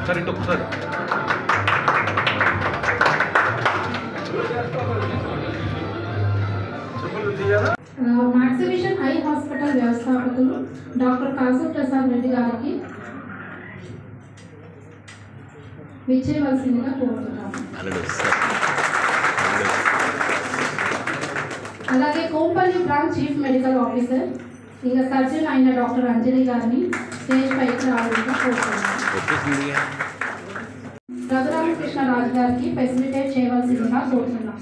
సరే ఒకసారి మ్యాక్సివిషన్ eye hospital వ్యవస్థాపకులు డాక్టర్ కాసు ప్రసాద్ రెడ్డి గారికి విచ్చేయవలసిందిగా కోరుతున్నాము. అలాగే Kompally branch chief medical officer ఇంకా సర్జన్ అయిన డాక్టర్ అంజలి గారిని స్టేజ్ పైకి రావాలని కోరుతున్నాము. రఘురామకృష్ణరాజు గారికి ఫెసిలిటేట్ చేయవలసిందిగా కోరుతున్నాము.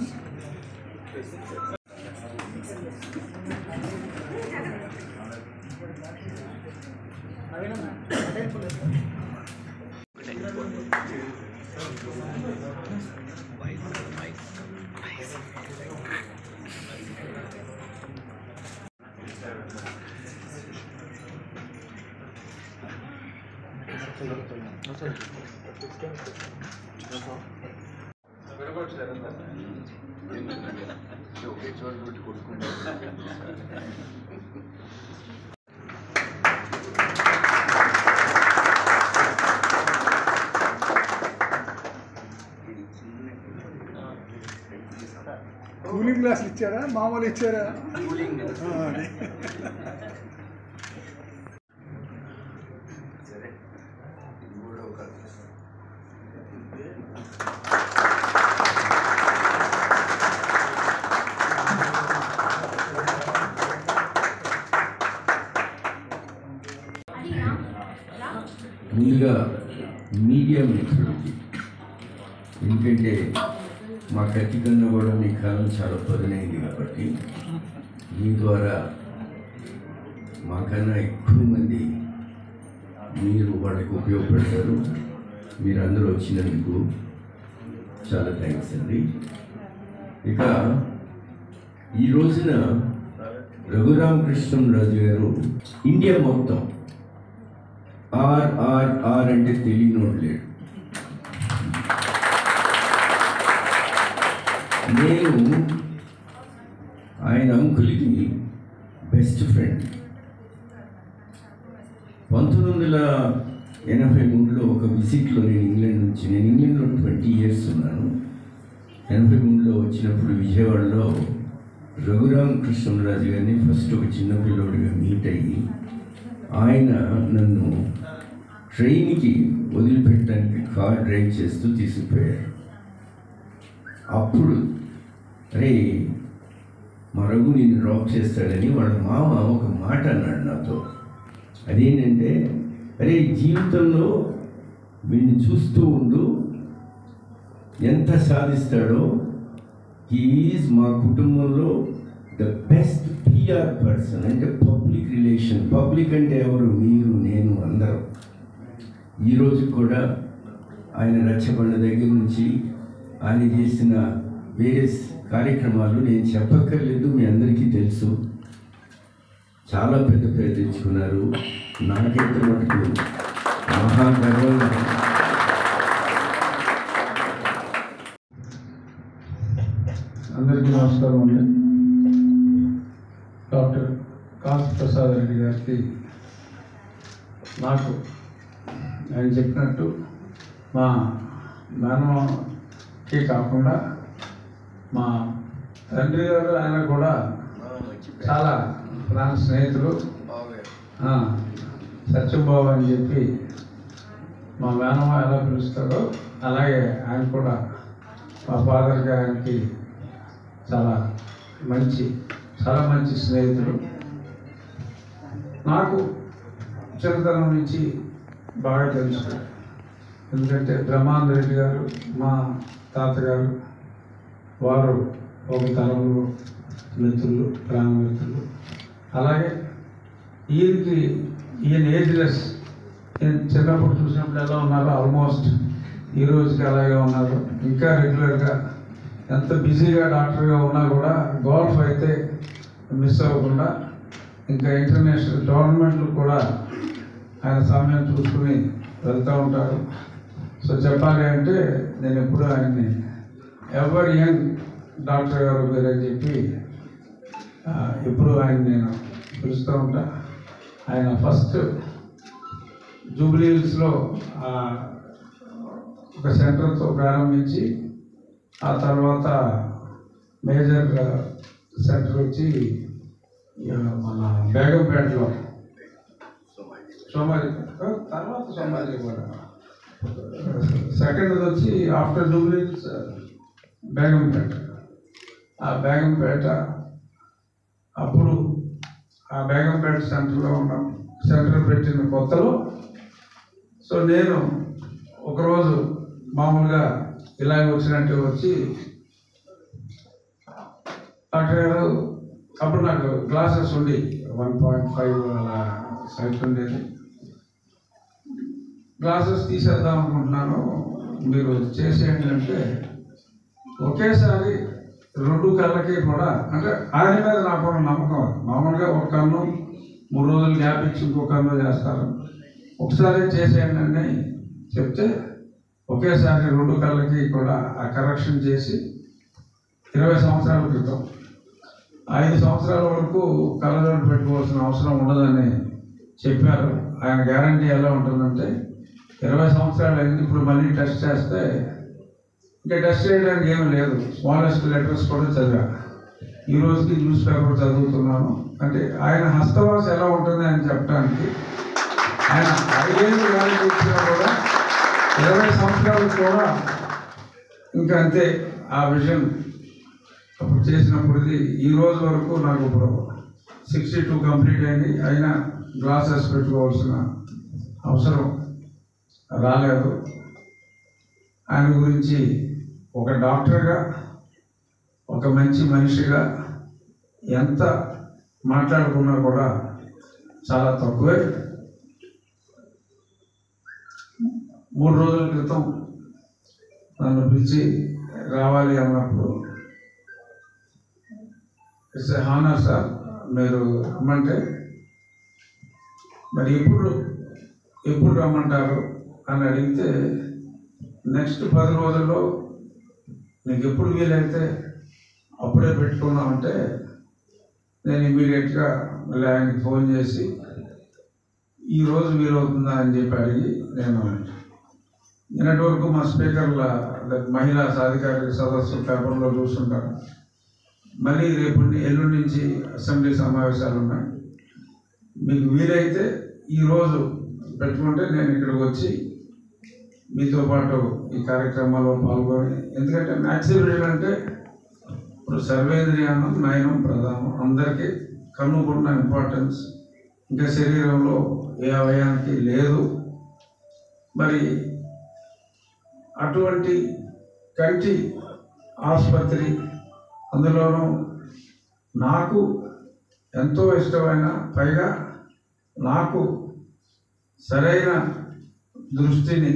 ఒకే చోటు పెట్టి కొట్టుకుంటారు. కూలింగ్ గ్లాసులు ఇచ్చారా మామూలు ఇచ్చారా? సరే ఇది కూడా ఒక ముందుగా మీడియా మిత్రులకి, ఎందుకంటే మా కత్తి కన్నా కూడా మీ కాలం చాలా పదునైంది కాబట్టి మీ ద్వారా మాకన్నా ఎక్కువ మంది మీరు వాళ్ళకి ఉపయోగపడతారు. మీరు అందరూ వచ్చినందుకు చాలా థ్యాంక్స్ అండి. ఇక ఈ రోజున రఘురామకృష్ణరాజు గారు ఇండియా మొత్తం ఆర్ అంటే తెలియనోడు లేడు. నేను ఆయన అంకుల్కి బెస్ట్ ఫ్రెండ్. 1983లో ఒక విజిట్లో నేను ఇంగ్లాండ్లో 20 years ఉన్నాను. 83లో వచ్చినప్పుడు విజయవాడలో రఘురామకృష్ణరాజు గారిని ఫస్ట్ ఒక చిన్న పిల్లోడిగా మీట్ అయ్యి ఆయన నన్ను ట్రైన్కి వదిలిపెట్టడానికి కార్ డ్రైవ్ చేస్తూ తీసుకుపోయారు. అప్పుడు అరే మా రఘు నేను డ్రాప్ చేస్తాడని వాళ్ళ మామ ఒక మాట అన్నాడు నాతో. అదేంటంటే, అరే జీవితంలో వీడిని చూస్తూ ఉండు, ఎంత సాధిస్తాడో. హీఈస్ మా కుటుంబంలో ద బెస్ట్ PR పర్సన్. అంటే పబ్లిక్ రిలేషన్. పబ్లిక్ అంటే ఎవరు? మీరు, నేను, అందరం. ఈరోజు కూడా ఆయన రచ్చబండ దగ్గర నుంచి ఆయన చేసిన వేరే కార్యక్రమాలు నేను చెప్పక్కర్లేదు, మీ అందరికీ తెలుసు. చాలా పెద్ద పేరు తెచ్చుకున్నారు. నాకైతే మటుకు మహాగర్వంగా. అందరికీ నమస్కారం అండి. డాక్టర్ కాసు ప్రసాద్ రెడ్డి గారికి నాకు ఆయన చెప్పినట్టు మా మేనమామకి కాకుండా మా తండ్రి గారు ఆయన కూడా చాలా ప్రాణ స్నేహితులు. సత్యంబాబు అని చెప్పి మా మేనమామ ఎలా పిలుస్తారో అలాగే ఆయన కూడా మా ఫాదర్కి ఆయనకి చాలా మంచి స్నేహితుడు. నాకు చిన్నతనం నుంచి బాగా తెలుసు. ఎందుకంటే బ్రహ్మానంద రెడ్డి గారు మా తాతగారు, వారు ఒక తరంలో మిత్రులు, ప్రాణమిత్రులు. అలాగే ఈయన ఏజ్లెస్. నేను చిన్నప్పుడు చూసినప్పుడు ఎలా ఉన్నారో ఆల్మోస్ట్ ఈ రోజుకి అలాగే ఉన్నారు. ఇంకా రెగ్యులర్గా ఎంత బిజీగా డాక్టర్గా ఉన్నా కూడా గోల్ఫ్ అయితే మిస్ అవ్వకుండా, ఇంకా ఇంటర్నేషనల్ టోర్నమెంట్లు కూడా ఆయన సమయం చూసుకుని వెళ్తూ ఉంటారు. సో చెప్పాలి అంటే నేను ఎప్పుడు ఆయన్ని ఎవర్ యంగ్ డాక్టర్ గారు మీరని చెప్పి ఎప్పుడు ఆయన నేను పిలుస్తూ ఉంటా. ఆయన ఫస్ట్ జూబ్లీ హిల్స్లో ఒక సెంటర్తో ప్రారంభించి ఆ తర్వాత మేజర్ సెంటర్ వచ్చి మన బేగంపేటలో తర్వాత సోమాజీ కూడా సెకండ్ వచ్చి ఆఫ్టర్ జూబ్లీ హిల్స్ బేగంపేట. ఆ బేగంపేట అప్పుడు ఆ బేగంపేట సెంటర్లో ఉన్న సెంటర్ పెట్టిన కొత్తలో సో నేను ఒకరోజు మామూలుగా ఇలాగ వచ్చినట్టు వచ్చి డాక్టర్ గారు అప్పుడు నాకు గ్లాసెస్ ఉండి 1.5 అలా సైట్ ఉండేది. గ్లాసెస్ తీసేద్దాం అనుకుంటున్నాను, మీరు చేసేయండి అంటే ఒకేసారి 2 కళ్ళకి కూడా అంటే ఆయన మీద నాకు నమ్మకం. మామూలుగా ఒక కన్ను 3 రోజులు గ్యాప్ ఇచ్చి ఇంకో కన్ను చేస్తారు, ఒకసారి చేసేయండి అని చెప్తే ఒకేసారి 2 కళ్ళకి కూడా ఆ కరెక్షన్ చేసి 20 సంవత్సరాల క్రితం 5 సంవత్సరాల వరకు కళ్ళజోడు పెట్టుకోవాల్సిన అవసరం ఉండదని చెప్పారు. ఆయన గ్యారంటీ ఎలా ఉంటుందంటే 20 సంవత్సరాలు అయింది, ఇప్పుడు మళ్ళీ టెస్ట్ చేస్తే ఇంకా టెస్ట్ చేయడానికి ఏమీ లేదు. స్మాలెస్ట్ లెటర్స్ కూడా చదివా. ఈ రోజుకి న్యూస్ పేపర్ చదువుతున్నాను. అంటే ఆయన హస్తవాస ఎలా ఉంటుంది అని చెప్పడానికి ఆయన 5 ఏళ్ళు గ్యారంటీ ఇచ్చినా కూడా 20 సంవత్సరాలకు కూడా ఇంకా అంతే. ఆ విజన్ అప్పుడు చేసినప్పుడుది ఈ రోజు వరకు నాకు ఇప్పుడు 62 కంప్లీట్ అయింది. అయినా గ్లాసెస్ పెట్టుకోవాల్సిన అవసరం రాలేదు. ఆయన గురించి ఒక డాక్టర్గా, ఒక మంచి మనిషిగా ఎంత మాట్లాడుకున్నా కూడా చాలా తక్కువే. 3 రోజుల క్రితం నన్ను పిలిచి రావాలి అన్నప్పుడు ఇట్స్ ఏ హానర్ సార్, మీరు రమ్మంటే మరి ఎప్పుడు రమ్మంటారు అని అడిగితే నెక్స్ట్ 10 రోజుల్లో నీకు ఎప్పుడు వీలైతే అప్పుడే పెట్టుకున్నామంటే నేను ఇమీడియట్గా మళ్ళీ ఆయనకి ఫోన్ చేసి ఈరోజు వీలవుతుందా అని చెప్పి అడిగి నేను నిన్నటి వరకు మా స్పీకర్ల మహిళా సాధికారిక సదస్సు పేపర్లో చూస్తుంటాను. మళ్ళీ రేపు ఎల్లుండి నుంచి అసెంబ్లీ సమావేశాలు ఉన్నాయి, మీకు వీలైతే ఈరోజు పెట్టుకుంటే నేను ఇక్కడికి వచ్చి మీతో పాటు ఈ కార్యక్రమాల్లో పాల్గొని, ఎందుకంటే మ్యాక్సిమం అంటే ఇప్పుడు సర్వేంద్రియానం నయనం ప్రధానం, అందరికీ కన్నుకున్న ఇంపార్టెన్స్ ఇంకా శరీరంలో ఏ అవయానికి లేదు. మరి అటువంటి కంటి ఆసుపత్రి, అందులోనూ నాకు ఎంతో ఇష్టమైన, పైగా నాకు సరైన దృష్టిని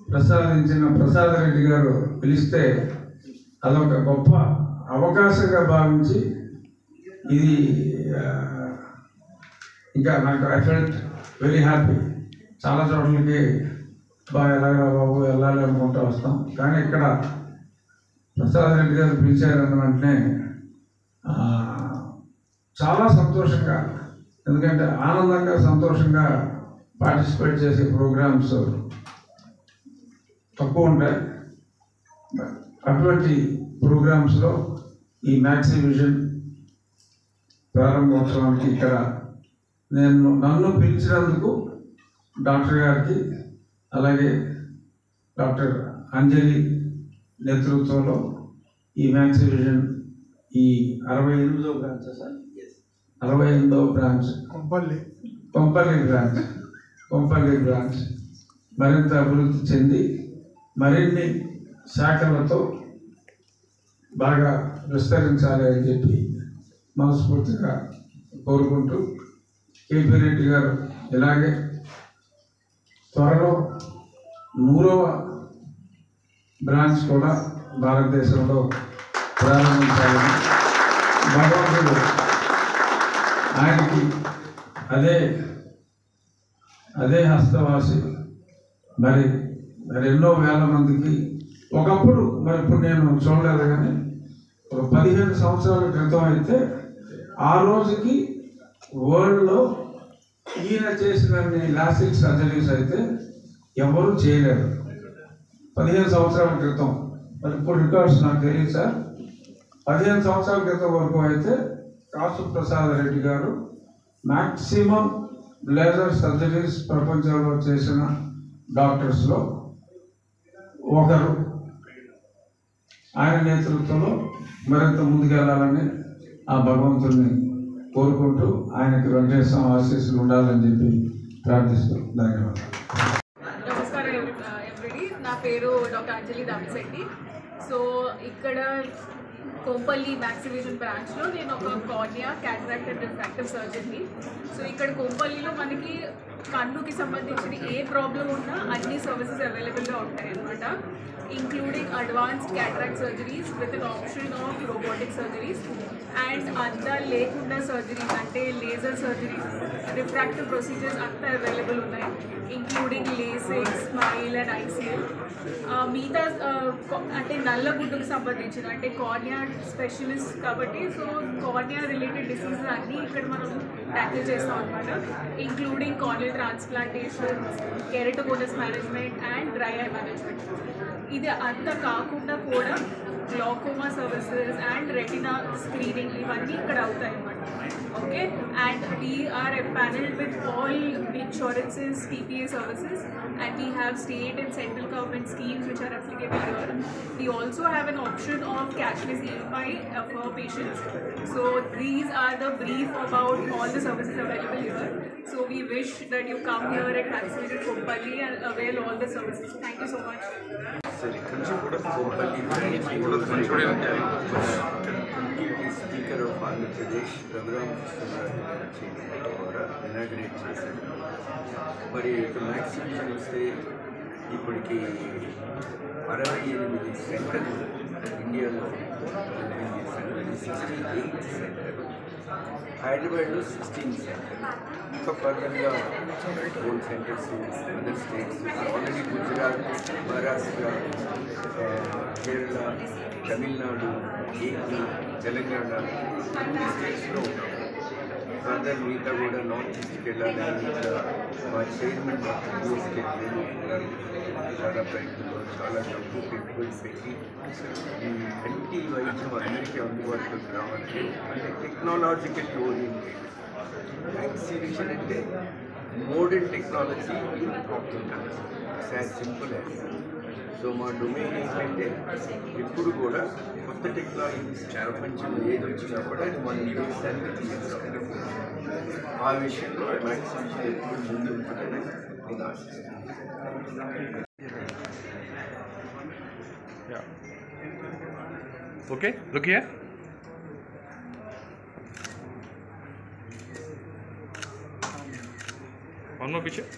ప్రసాదించిన ప్రసాద్ రెడ్డి గారు పిలిస్తే అదొక గొప్ప అవకాశంగా భావించి ఇది ఇంకా నాకు ఐ ఫెల్ట్ వెరీ హ్యాపీ. చాలా చోట్లకి బాగా ఎలాగా బాబు వెళ్ళాలి అనుకుంటూ వస్తాం, కానీ ఇక్కడ ప్రసాద్ రెడ్డి గారు పిలిచారన్న వెంటనే చాలా సంతోషంగా, ఎందుకంటే ఆనందంగా సంతోషంగా పార్టిసిపేట్ చేసే ప్రోగ్రామ్స్ తక్కువ ఉంటాయి. అటువంటి ప్రోగ్రామ్స్లో ఈ మ్యాక్సీ విజన్ ప్రారంభోత్సవానికి ఇక్కడ నన్ను పిలిచినందుకు డాక్టర్ గారికి, అలాగే డాక్టర్ అంజలి నేతృత్వంలో ఈ మ్యాక్సీ విజన్ ఈ 68వ బ్రాంచ్ సార్, 68వ బ్రాంచ్ కొంపల్లి బ్రాంచ్ మరింత అభివృద్ధి చెంది మరిన్ని శాఖలతో బాగా విస్తరించాలి అని చెప్పి మనస్ఫూర్తిగా కోరుకుంటూ, కేపీ రెడ్డి గారు ఇలాగే త్వరలో 100వ బ్రాంచ్ కూడా భారతదేశంలో ప్రారంభించాలని భగవంతుడు ఆయనకి అదే హస్తవాసి మరి ఎన్నో వేల మందికి ఒకప్పుడు, మరి ఇప్పుడు నేను చూడలేదు కానీ ఒక 15 సంవత్సరాల క్రితం అయితే ఆ రోజుకి వరల్డ్లో ఈయన చేసిన లాసిక్ సర్జరీస్ అయితే ఎవరు చేయలేరు. 15 సంవత్సరాల క్రితం, మరి ఇప్పుడు రికార్డ్స్ నాకు తెలియదు సార్, 15 సంవత్సరాల క్రితం వరకు అయితే కాసు ప్రసాద్ రెడ్డి గారు మ్యాక్సిమం లేజర్ సర్జరీస్ ప్రపంచంలో చేసిన డాక్టర్స్లో ఒకరు. ఆయన నేతృత్వంలో మరింత ముందుకెళ్లాలని ఆ భగవంతుడిని కోరుకుంటూ ఆయనకి వెంకటేశ్వర ఆశీస్సులు ఉండాలని చెప్పి ప్రార్థిస్తూ ధన్యవాదాలు. నమస్కారం ఎవ్రీడి, నా పేరు డాక్టర్ అంజలి దామిశెట్టి. సో ఇక్కడ కోంపల్లి మ్యాక్సివిజన్ బ్రాంచ్లో నేను ఒక కార్నియా, క్యాటరాక్ట్ అండ్ రిఫ్రాక్టివ్ సర్జన్ని. సో ఇక్కడ కోంపల్లిలో మనకి కన్నుకి సంబంధించిన ఏ ప్రాబ్లం ఉన్నా అన్ని సర్వీసెస్ అవైలబుల్గా ఉంటాయి అన్నమాట, including advanced cataract surgeries with an option of robotic surgeries and అద్దాలు లేకుండా సర్జరీస్ అంటే లేజర్ సర్జరీస్, రిఫ్రాక్టివ్ ప్రొసీజర్స్ అంతా అవైలబుల్ ఉన్నాయి, including LASIK, smile and ICL. మిగతా అంటే నల్లగుడ్డుకు సంబంధించిన అంటే కార్నియా స్పెషలిస్ట్ కాబట్టి, సో కార్నియా రిలేటెడ్ డిసీజెస్ అన్నీ ఇక్కడ మనం ట్యాకిల్ చేస్తాం అనమాట, including corneal transplantation, keratoconus management and dry eye management. ఇది అంతా కాకుండా కూడా glaucoma services and retina screening ఇవన్నీ ఇక్కడ అవుతాయి అన్నమాట. Okay, and we are paneled with all insurances, TPA services, and we have state and central government schemes which are applicable here. We also have an option of cashless EMI for patients. So these are the brief about all the services available here. So we wish that you come here at Maximilian Kompalli and avail all the services. Thank you so much. సరే, కొంచెం కూడా Kompally speaker of Andhra Pradesh Raghurama Krishna ద్వారా inaugurate చేశారు. మరి మ్యాక్సిమిజన్ వస్తే ఇప్పటికి 68 సెంటర్లు ఇండియాలో ఓపెన్ చేశారు. 68 సెంటర్లు, హైదరాబాద్లో 16 సెంటర్లు, ఇంకా ఫర్దర్గా 4 centres other states, already Gujarat, Maharashtra, Kerala, Tamil Nadu, AP, Telangana స్టేట్స్లో ఉన్నాం. ఫర్దర్ మిగతా కూడా నార్త్ ఈస్ట్కి వెళ్ళాలని ఇంకా మా చైర్మన్ డాక్టర్ యూఎస్కే గారు చాలా ప్రయత్నంలో చాలా డబ్బు పెట్టుబడి పెట్టి కంటి వైద్యం అందరికీ అందుబాటులోకి రావాలంటే అంటే టెక్నాలజికల్ ఓరియంటెడ్ వ్యాక్సినేషన్ అంటే modern technology in optical, it's as simple as. So మా డొమైన్ ఏంటంటే ఎప్పుడు కూడా కొత్త టెక్నాలజీస్ ప్రపంచంలో ఏది వచ్చినా కూడా అది మన దేశానికి తీసుకుంటాం. ఆ విషయంలో వ్యాక్సినేషన్ ఎప్పుడు ముందు ఉంటుందని నేను ఆశిస్తున్నాను. Okay, look here. One more picture.